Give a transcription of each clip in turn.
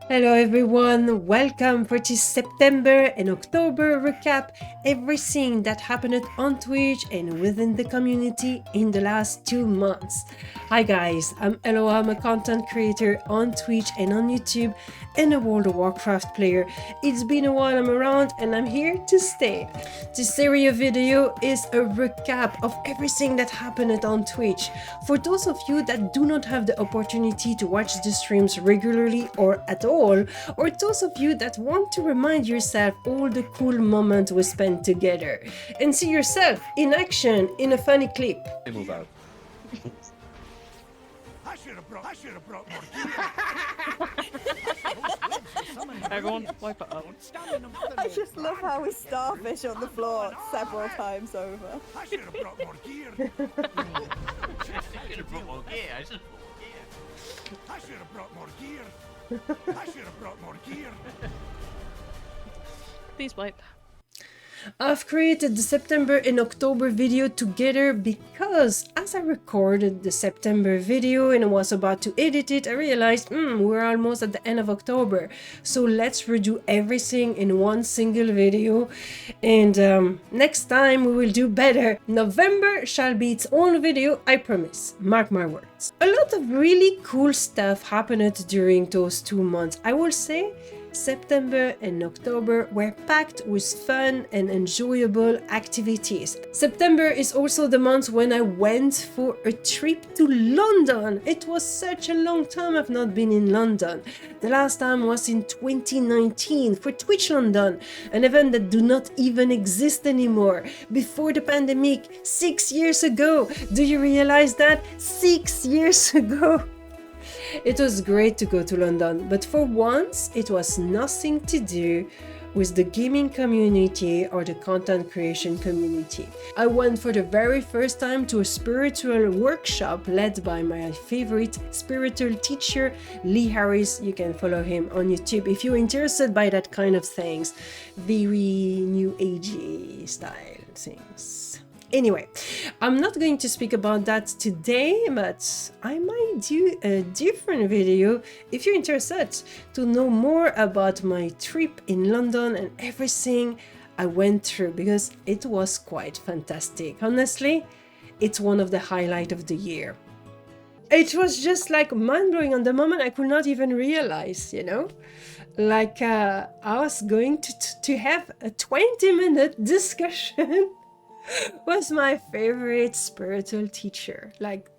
Hello everyone, welcome for this September and October recap, everything that happened on Twitch and within the community in the last 2 months. Hi guys, I'm Elloa, I'm a content creator on Twitch and on YouTube and a World of Warcraft player. It's been a while I'm around and I'm here to stay. This series of video is a recap of everything that happened on Twitch. For those of you that do not have the opportunity to watch the streams regularly or at all, or those of you that want to remind yourself all the cool moments we spent together and see yourself in action in a funny clip. Move out. I should have brought more Everyone, wipe it out. I just love how we starfish on the floor several times over. I should have brought more gear. I should have brought more gear. I should have brought more gear. I should have brought more gear. Please wipe. I've created the September and October video together because as I recorded the September video and I was about to edit it, I realized, we're almost at the end of October. So let's redo everything in one single video. And next time we will do better. November shall be its own video, I promise. Mark my words. A lot of really cool stuff happened during those 2 months. I will say September and October were packed with fun and enjoyable activities. September is also the month when I went for a trip to London. It was such a long time I've not been in London. The last time was in 2019 for Twitch London, an event that do not even exist anymore. Before the pandemic, 6 years ago. Do you realize that? 6 years ago. It was great to go to London, but for once it was nothing to do with the gaming community or the content creation community. I went for the very first time to a spiritual workshop led by my favorite spiritual teacher, Lee Harris. You can follow him on YouTube if you're interested by that kind of things, very new agey style things. Anyway, I'm not going to speak about that today, but I might do a different video if you're interested to know more about my trip in London and everything I went through, because it was quite fantastic. Honestly, it's one of the highlights of the year. It was just like mind-blowing on the moment. I could not even realize, you know? Like I was going to have a 20-minute discussion was my favorite spiritual teacher. Like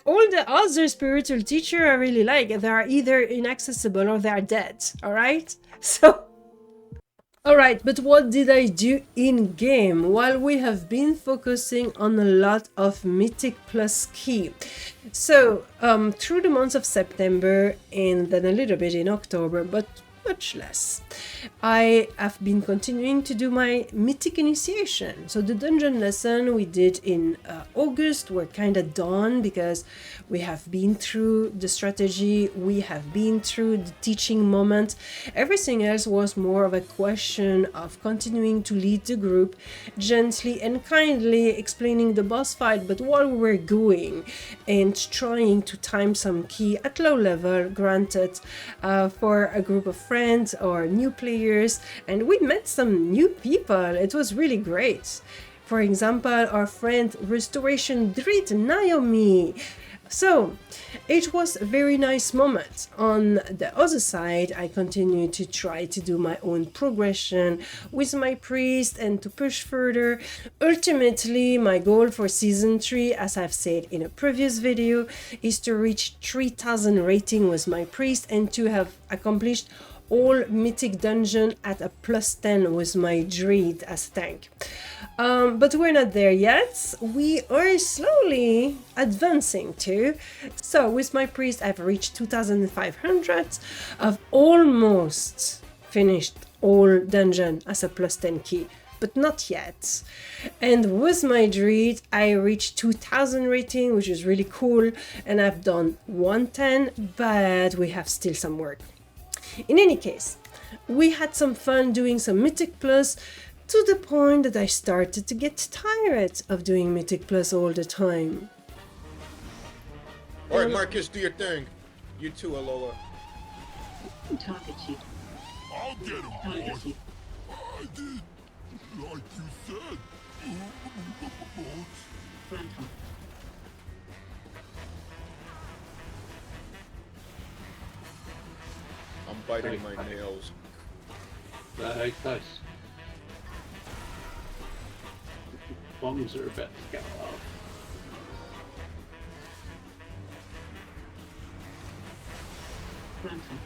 all the other spiritual teacher I really like, they are either inaccessible or they are dead. All right, so all right, but what did I do in game? Well, we have been focusing on a lot of Mythic plus key. So through the months of September and then a little bit in October, but much less, I have been continuing to do my Mythic initiation. So the dungeon lesson we did in August were kind of done because we have been through the strategy, we have been through the teaching moment. Everything else was more of a question of continuing to lead the group gently and kindly, explaining the boss fight, but while we were going and trying to time some key at low level, granted, for a group of friends or new players, and we met some new people. It was really great. For example, our friend Restoration Druid Naomi. So it was a very nice moment. On the other side, I continue to try to do my own progression with my priest and to push further. Ultimately, my goal for season 3, as I've said in a previous video, is to reach 3000 rating with my priest and to have accomplished all Mythic dungeon at a +10 with my Druid as tank. But we're not there yet. We are slowly advancing too. So with my priest, I've reached 2500. I've almost finished all dungeon as a +10 key, but not yet. And with my Druid, I reached 2000 rating, which is really cool. And I've done 110, but we have still some work. In any case, we had some fun doing some Mythic Plus to the point that I started to get tired of doing Mythic Plus all the time. Alright, Marcus, do your thing. You too, Elloa. Targeted. I'll get him, boy. Targeted. I did, like you said. Phantom. I'm biting my nails. Very close. Bombs are about to go off. Phantom.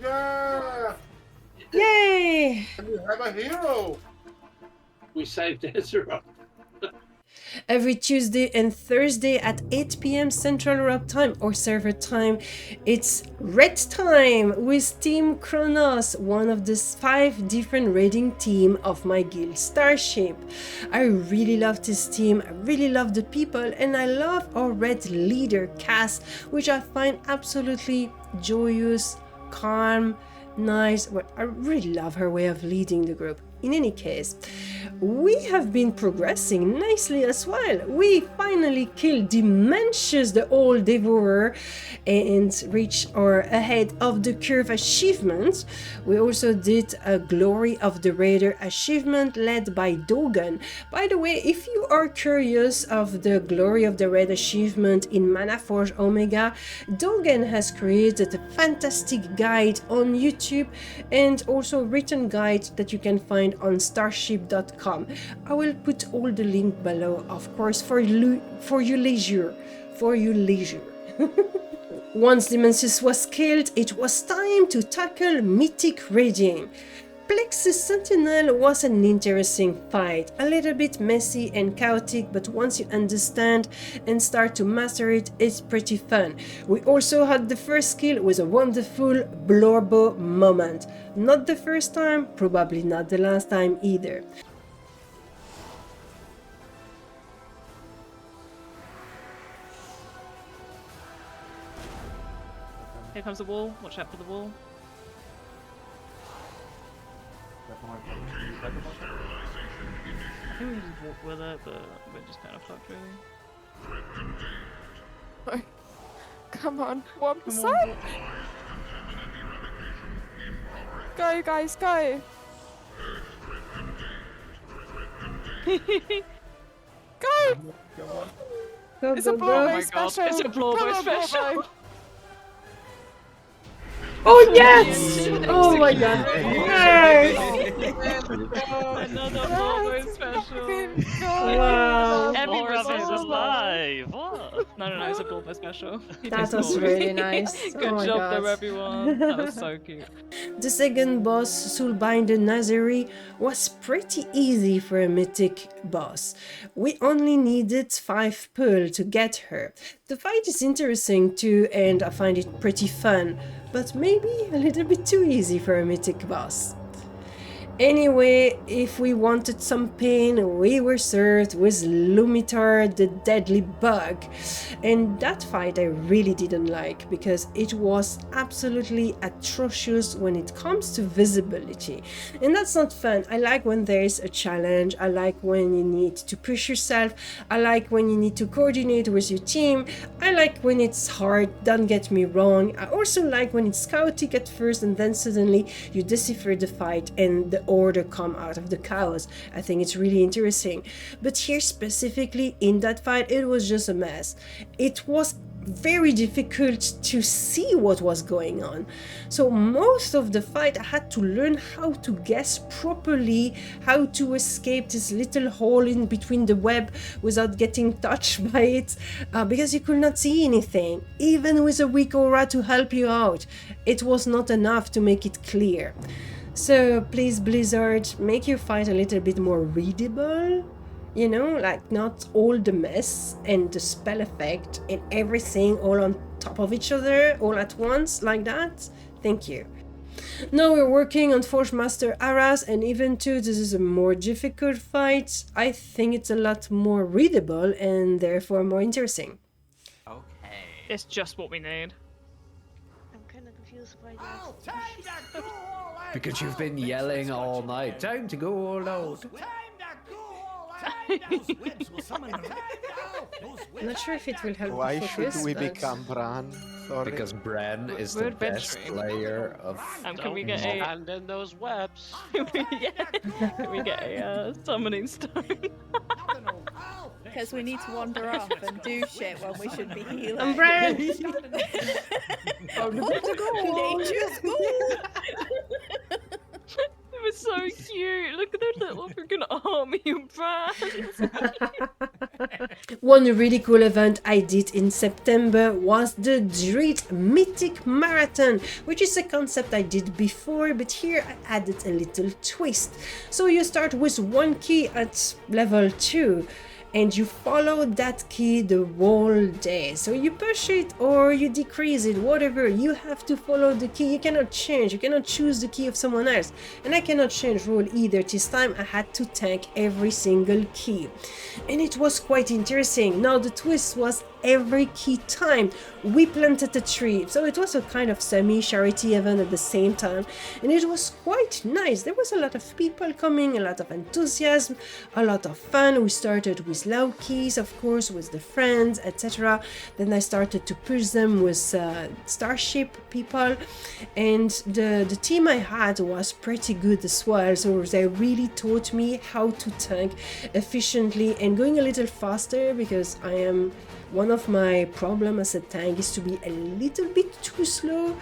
Yeah! Yay! You have a hero! We saved Ezra. Every Tuesday and Thursday at 8 p.m. Central Europe time or server time, it's Red Time with Team Chronos, one of the 5 different raiding team of my guild Starship. I really love this team, I really love the people, and I love our red leader Cass, which I find absolutely joyous, calm, nice. Well, I really love her way of leading the group. In any case, we have been progressing nicely as well. We finally killed Dementius, the old devourer, and reached our ahead of the curve achievement. We also did a Glory of the Raider achievement led by Dogan. By the way, if you are curious of the Glory of the Raider achievement in Manaforge Omega, Dogan has created a fantastic guide on YouTube and also a written guide that you can find on starship.com. I will put all the link below, of course, for your leisure. Once Dementius was killed, it was time to tackle Mythic raiding. Plexus Sentinel was an interesting fight, a little bit messy and chaotic, but once you understand and start to master it, it's pretty fun. We also had the first kill with a wonderful Blorbo moment. Not the first time, probably not the last time either. Here comes the wall. Watch out for the wall. I think we can just walk with it, but we're just kind of fucked really. Come on, one Come side. on. Go, guys, go. Go. Go, It's a go, Blorbo go. Oh my god, special. it's a Blorbo Come on, special. Blorbo. Oh yes! Oh my god! Yes! Another Blorbo special. Wow! Everyone's Everyone is alive. alive! What? No, it's a Blorbo special. He That did was score. really nice. Good Oh my job god. there, everyone. That was so cute. The second boss, Soulbinder Nazari, was pretty easy for a mythic boss. We only needed 5 pull to get her. The fight is interesting too, and I find it pretty fun, but maybe a little bit too easy for a mythic boss. Anyway, if we wanted some pain, we were served with Lumitar, the deadly bug. And that fight I really didn't like, because it was absolutely atrocious when it comes to visibility. And that's not fun. I like when there's a challenge, I like when you need to push yourself, I like when you need to coordinate with your team, I like when it's hard, don't get me wrong. I also like when it's chaotic at first and then suddenly you decipher the fight and the order come out of the chaos. I think it's really interesting. But here specifically in that fight, it was just a mess. It was very difficult to see what was going on. So most of the fight I had to learn how to guess properly, how to escape this little hole in between the web without getting touched by it, because you could not see anything. Even with a weak aura to help you out, it was not enough to make it clear. So please, Blizzard, make your fight a little bit more readable. You know, like not all the mess and the spell effect and everything all on top of each other all at once like that. Thank you. Now we're working on Forge Master Aras, and even though this is a more difficult fight, I think it's a lot more readable and therefore more interesting. Okay. It's just what we need. I'm kind of confused by I'll this. time to go all out. Because you've been yelling all night. Time to go all out. Time to go all out. I'm not sure if it will help Why the should focus, we but... become Bran? Sorry. Because Bran is We're the best adventuring. player of. Can we get Don't a... And in those webs. Can we get a summoning stone? Because we need to wander off and do shit when we should be healing. I'm Bran! Nature's school! It was so cute. Look at their little freaking army of brands. One really cool event I did in September was the Druid Mythic Marathon, which is a concept I did before, but here I added a little twist. So you start with one key at level 2, and you follow that key the whole day. So you push it or you decrease it, whatever, you have to follow the key. You cannot change, you cannot choose the key of someone else. And I cannot change rule either. This time I had to tank every single key. And it was quite interesting. Now the twist was every key time we planted a tree. So it was a kind of semi-charity event at the same time. And it was quite nice. There was a lot of people coming, a lot of enthusiasm, a lot of fun. We started with low keys, of course, with the friends, etc. Then I started to push them with Starship people. And the team I had was pretty good as well. So they really taught me how to tank efficiently and going a little faster, because I am... One of my problems as a tank is to be a little bit too slow,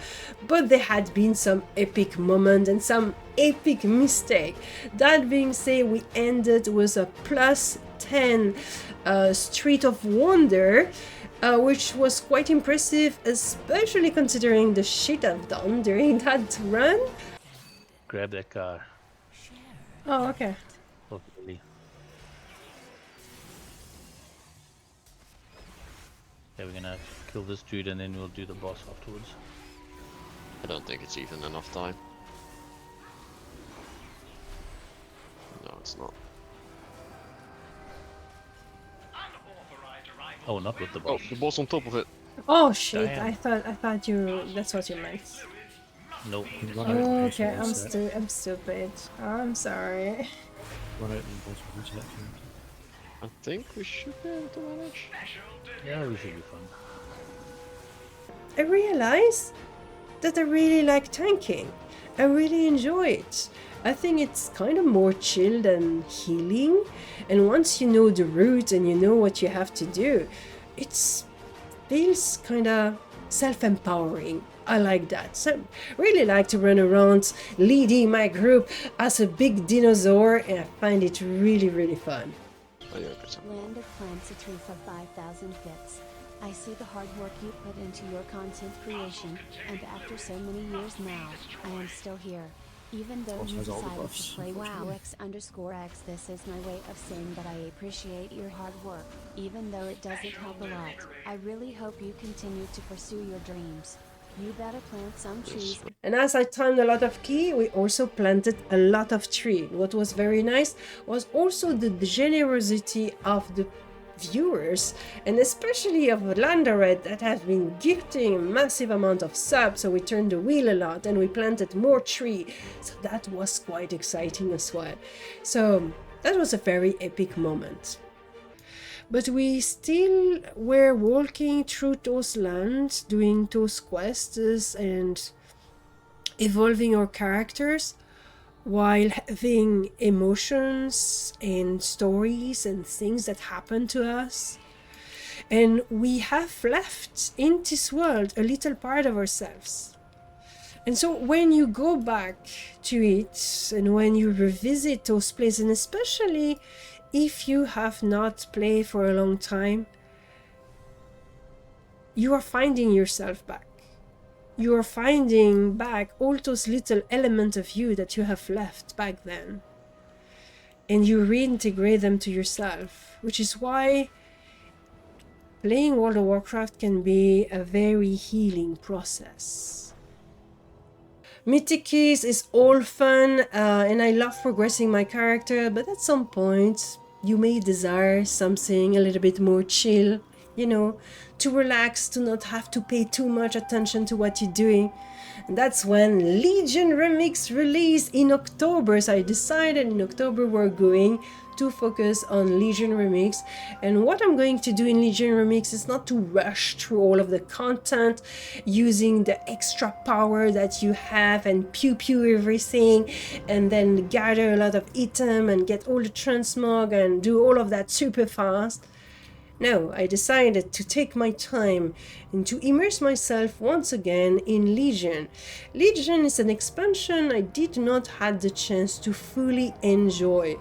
but there had been some epic moments and some epic mistake. That being said, we ended with a +10 Street of Wonder, which was quite impressive, especially considering the shit I've done during that run. Grab that car. Oh, okay. Hopefully. Yeah, we're gonna kill this dude and then we'll do the boss afterwards. I don't think it's even enough time. No, it's not. Oh, not with the Oh, boss. the boss on top of it. Oh shit! Damn. I thought you. That's what you meant. Nope. Oh, okay, I'm stupid. I'm sorry. I think we should be able to manage. Yeah, we should be fun. I realize that I really like tanking. I really enjoy it. I think it's kind of more chill than healing. And once you know the route and you know what you have to do, it feels kind of self-empowering. I like that. So really like to run around leading my group as a big dinosaur, and I find it really, really fun. Land of Plants, a truth of 5,000 bits. I see the hard work you put into your content creation, and after so many years now, I am still here. Even though you decided to play WoW X_X, this is my way of saying that I appreciate your hard work, even though it doesn't help a lot. I really hope you continue to pursue your dreams. You better plant some trees. And as I timed a lot of key, we also planted a lot of tree. What was very nice was also the generosity of the viewers, and especially of Landared, that has been gifting a massive amount of subs. So we turned the wheel a lot and we planted more tree. So that was quite exciting as well. So that was a very epic moment. But we still were walking through those lands, doing those quests and evolving our characters, while having emotions and stories and things that happen to us. And we have left in this world a little part of ourselves. And so when you go back to it and when you revisit those places, and especially if you have not played for a long time, you are finding yourself back. You are finding back all those little elements of you that you have left back then. And you reintegrate them to yourself, which is why playing World of Warcraft can be a very healing process. Mythic keys is all fun, and I love progressing my character, but at some point you may desire something a little bit more chill, you know, to relax, to not have to pay too much attention to what you're doing. And that's when Legion Remix released in October. So I decided in October we're going to focus on Legion Remix. And what I'm going to do in Legion Remix is not to rush through all of the content using the extra power that you have and pew pew everything and then gather a lot of item and get all the transmog and do all of that super fast. No, I decided to take my time and to immerse myself once again in Legion. Legion is an expansion I did not have the chance to fully enjoy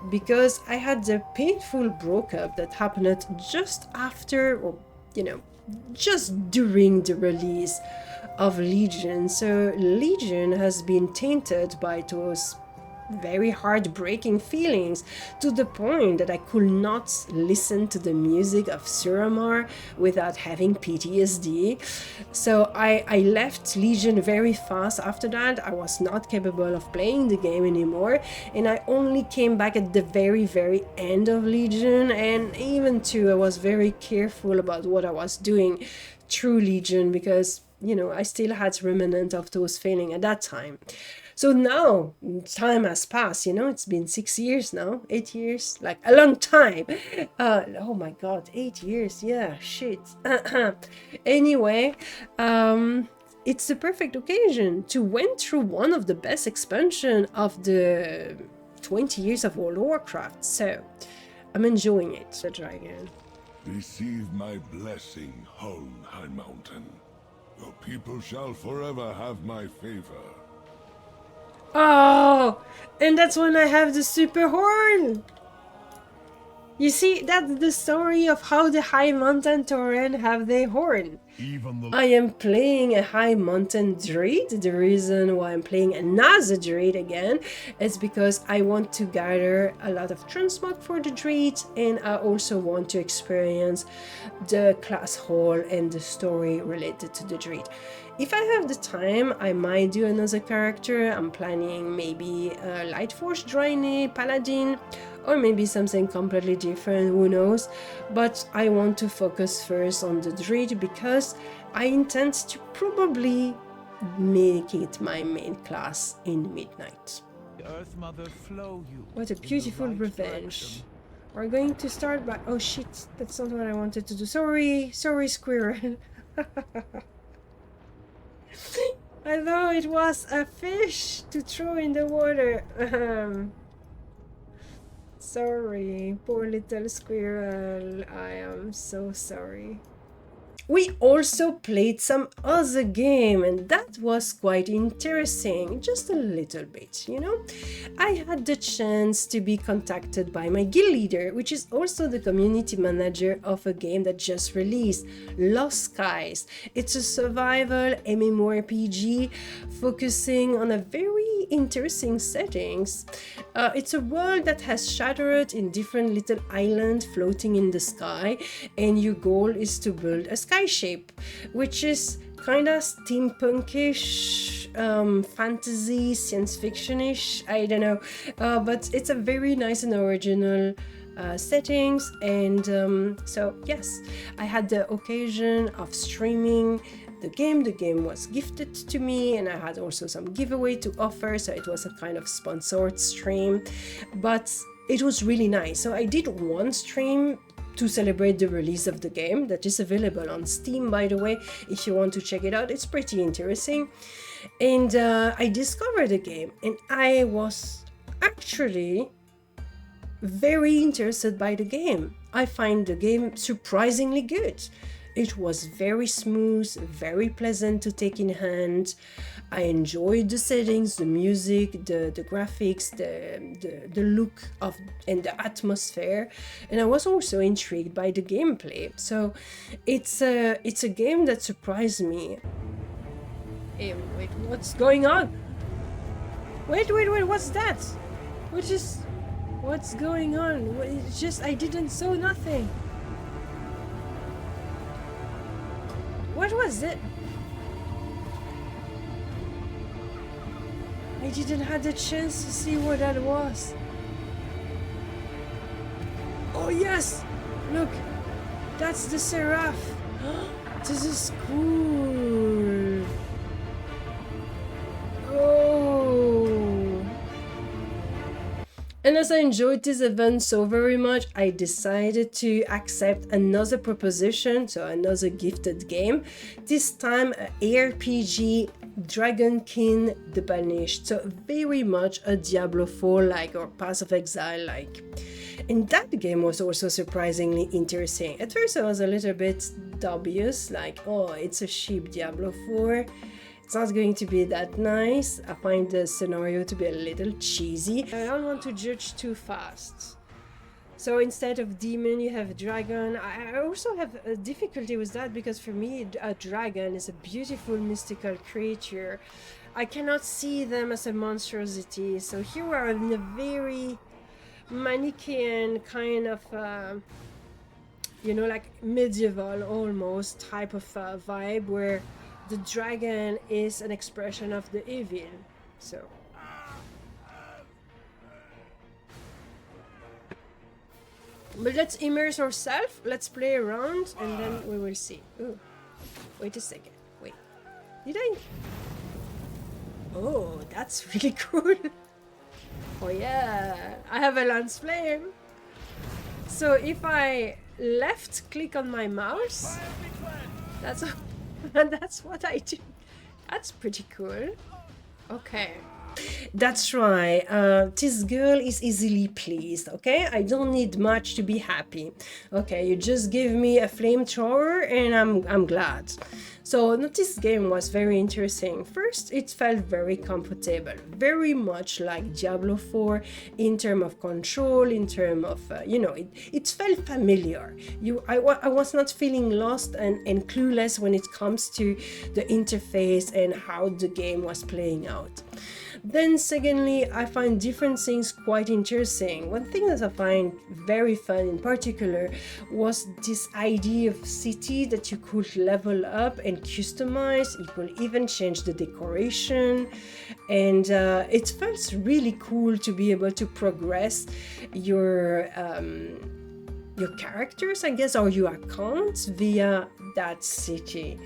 because I had the painful breakup that happened just after, or you know, just during the release of Legion. So Legion has been tainted by those very heartbreaking feelings to the point that I could not listen to the music of Suramar without having PTSD. So I left Legion very fast after that. I was not capable of playing the game anymore, and I only came back at the very end of Legion, and even too I was very careful about what I was doing through Legion because, you know, I still had remnant of those feelings at that time. So now time has passed, you know, it's been 6 years now, 8 years, like a long time. Oh my god, 8 years, yeah, shit. Anyway, it's the perfect occasion to went through one of the best expansion of the 20 years of World of Warcraft. So I'm enjoying it, the dragon. Receive my blessing, home, Highmountain. Your people shall forever have my favor. Oh, and that's when I have the super horn. You see, that's the story of how the Highmountain Tauren have their horn. I am playing a Highmountain Druid. The reason why I'm playing another Druid again is because I want to gather a lot of transmog for the Druid, and I also want to experience the class hall and the story related to the Druid. If I have the time, I might do another character. I'm planning maybe a Lightforce Draenei Paladin, or maybe something completely different, who knows. But I want to focus first on the Druid because I intend to probably make it my main class in Midnight. What a beautiful revenge. We're going to start by... Oh shit, that's not what I wanted to do. Sorry, Squirrel. I thought it was a fish to throw in the water. Sorry, poor little squirrel. I am so sorry. We also played some other game, and that was quite interesting, just a little bit, you know. I had the chance to be contacted by my guild leader, which is also the community manager of a game that just released, Lost Skies. It's a survival MMORPG focusing on a very interesting settings. It's a world that has shattered in different little islands floating in the sky, and your goal is to build a skyship, which is kind of steampunkish, fantasy, science fiction-ish, I don't know, but it's a very nice and original settings. And so yes, I had the occasion of streaming the game. The game was gifted to me, and I had also some giveaway to offer, so it was a kind of sponsored stream, but it was really nice. So I did one stream to celebrate the release of the game that is available on Steam, by the way, if you want to check it out. It's pretty interesting. And I discovered the game, and I was actually very interested by the game. I find the game surprisingly good. It was very smooth, very pleasant to take in hand. I enjoyed the settings, the music, the graphics, the look of and the atmosphere, and I was also intrigued by the gameplay. So it's a game that surprised me. Hey, wait, what's going on? Wait, what's that? What's going on? It's just I didn't saw nothing. What was it? I didn't have the chance to see what that was. Oh yes! Look! That's the Seraph! This is cool! Oh! And as I enjoyed this event so very much, I decided to accept another proposition, so another gifted game, this time a ARPG Dragonkin The Banished, so very much a Diablo 4 like or Path of Exile like. And that game was also surprisingly interesting. At first I was a little bit dubious, like, oh, it's a cheap Diablo 4. It's not going to be that nice. I find the scenario to be a little cheesy. I don't want to judge too fast. So instead of demon, you have dragon. I also have a difficulty with that because for me, a dragon is a beautiful mystical creature. I cannot see them as a monstrosity. So here we are in a very Manichaean kind of, you know, like medieval almost type of vibe where the dragon is an expression of the evil, so. But let's immerse ourselves, let's play around, and then we will see. Ooh, wait a second, wait. Did I? Oh, that's really cool. Oh yeah, I have a lance flame. So if I left click on my mouse, that's and that's what I do. That's pretty cool. Okay. That's right. This girl is easily pleased, okay? I don't need much to be happy. Okay, you just give me a flamethrower and I'm glad. So this game was very interesting. First, it felt very comfortable, very much like Diablo 4 in terms of control, in terms of, you know, it felt familiar. I was not feeling lost and clueless when it comes to the interface and how the game was playing out. Then secondly, I find different things quite interesting. One thing that I find very fun in particular was this idea of city that you could level up and customize. It will even change the decoration, and it felt really cool to be able to progress your characters, I guess, or your accounts via that city.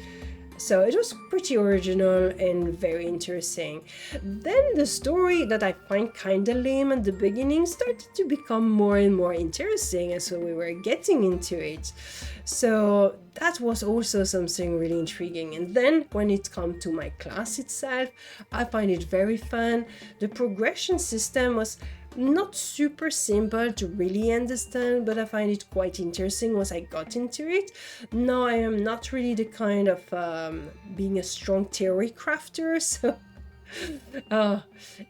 So it was pretty original and very interesting. Then the story that I find kinda lame at the beginning started to become more and more interesting as we were getting into it. So that was also something really intriguing. And then when it comes to my class itself, I find it very fun. The progression system was not super simple to really understand, but I find it quite interesting once I got into it. Now I am not really the kind of being a strong theory crafter, so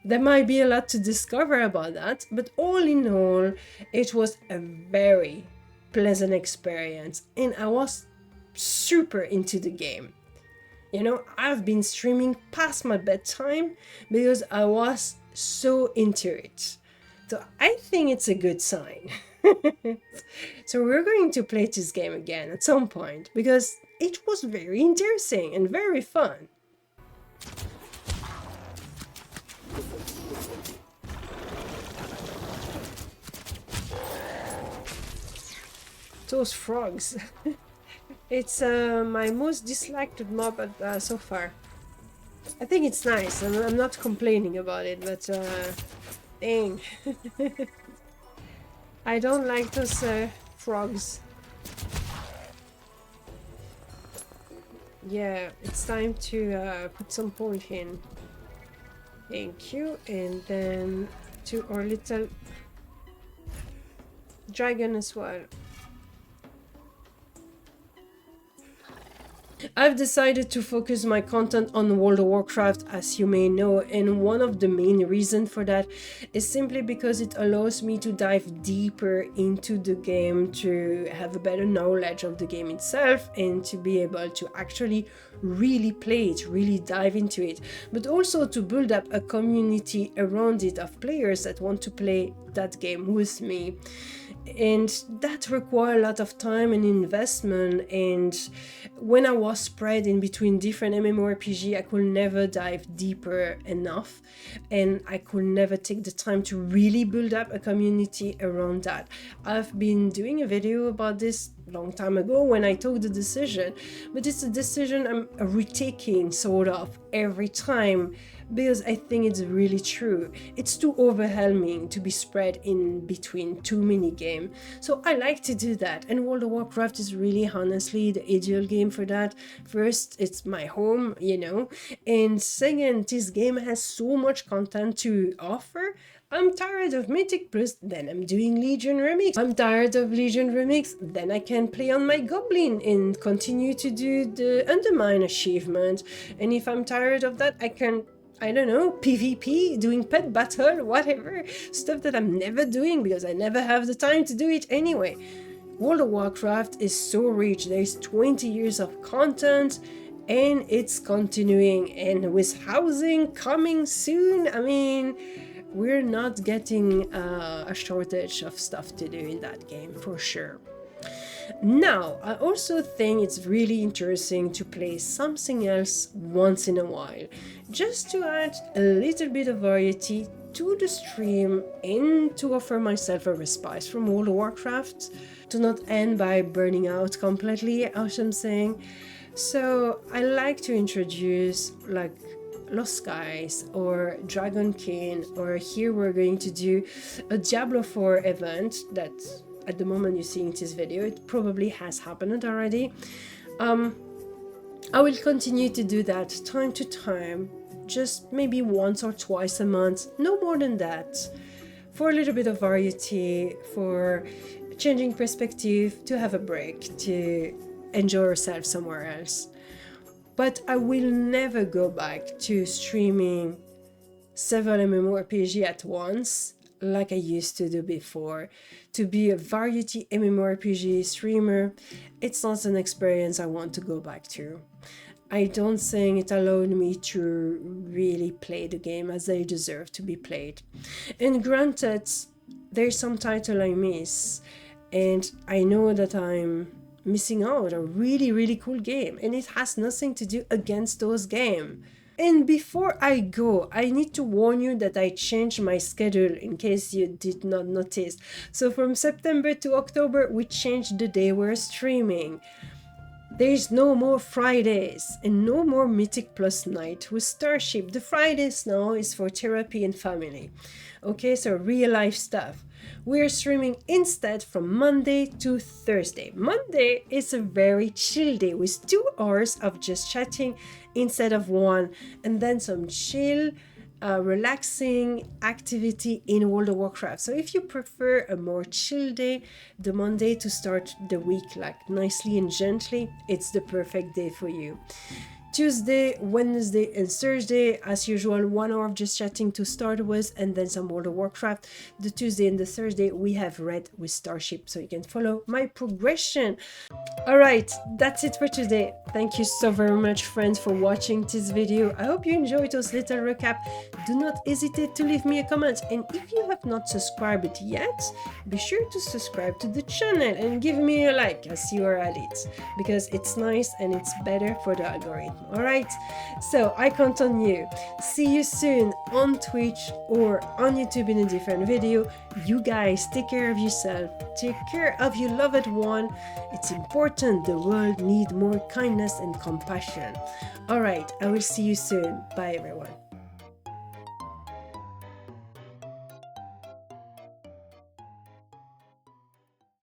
there might be a lot to discover about that, but all in all, it was a very pleasant experience and I was super into the game. You know, I've been streaming past my bedtime because I was so into it. So I think it's a good sign. So we're going to play this game again at some point because it was very interesting and very fun. Those frogs. It's my most disliked mob so far. I think it's nice. I'm not complaining about it, but dang. I don't like those frogs. Yeah, it's time to put some point in. Thank you. And then to our little dragon as well. I've decided to focus my content on World of Warcraft, as you may know, and one of the main reasons for that is simply because it allows me to dive deeper into the game, to have a better knowledge of the game itself, and to be able to actually really play it, really dive into it, but also to build up a community around it of players that want to play that game with me. And that required a lot of time and investment, and when I was spread in between different MMORPG, I could never dive deeper enough, and I could never take the time to really build up a community around that. I've been doing a video about this long time ago when I took the decision, but it's a decision I'm retaking sort of every time because I think it's really true. It's too overwhelming to be spread in between too many games. So I like to do that, and World of Warcraft is really honestly the ideal game for that. First, it's my home, you know, and second, this game has so much content to offer. I'm tired of Mythic Plus, then I'm doing Legion Remix. I'm tired of Legion Remix, then I can play on my Goblin and continue to do the Undermine achievement. And if I'm tired of that, I can, I don't know, PvP, doing pet battle, whatever. Stuff that I'm never doing because I never have the time to do it anyway. World of Warcraft is so rich, there's 20 years of content and it's continuing. And with housing coming soon, I mean, we're not getting a shortage of stuff to do in that game for sure. Now, I also think it's really interesting to play something else once in a while, just to add a little bit of variety to the stream and to offer myself a respite from World of Warcraft, to not end by burning out completely, as I'm saying. So I like to introduce like Lost Skies or Dragonkin, or here we're going to do a Diablo 4 event that at the moment you're seeing this video, it probably has happened already. I will continue to do that time to time, just maybe once or twice a month, no more than that, for a little bit of variety, for changing perspective, to have a break, to enjoy ourselves somewhere else. But I will never go back to streaming several MMORPG at once like I used to do before. To be a variety MMORPG streamer, it's not an experience I want to go back to. I don't think it allowed me to really play the game as they deserve to be played. And granted, there's some title I miss, and I know that I'm missing out a really cool game, and it has nothing to do against those games. And before I go, I need to warn you that I changed my schedule in case you did not notice. So from September to October, we changed the day we're streaming. There's no more Fridays and no more Mythic Plus night with Starship. The Fridays now is for therapy and family. Okay, so real life stuff. We're streaming instead from Monday to Thursday. Monday is a very chill day with 2 hours of just chatting instead of 1, and then some chill, relaxing activity in World of Warcraft. So if you prefer a more chill day, the Monday to start the week like nicely and gently, it's the perfect day for you. Tuesday, Wednesday, and Thursday, as usual, 1 hour of just chatting to start with, and then some World of Warcraft. The Tuesday and the Thursday, we have Red with Starship, so you can follow my progression. Alright, that's it for today. Thank you so very much, friends, for watching this video. I hope you enjoyed this little recap. Do not hesitate to leave me a comment, and if you have not subscribed yet, be sure to subscribe to the channel and give me a like as you are at it, because it's nice and it's better for the algorithm. Alright, so I count on you. See you soon on Twitch or on YouTube in a different video. You guys take care of yourself, take care of your loved one. It's important, the world needs more kindness and compassion. Alright, I will see you soon. Bye everyone.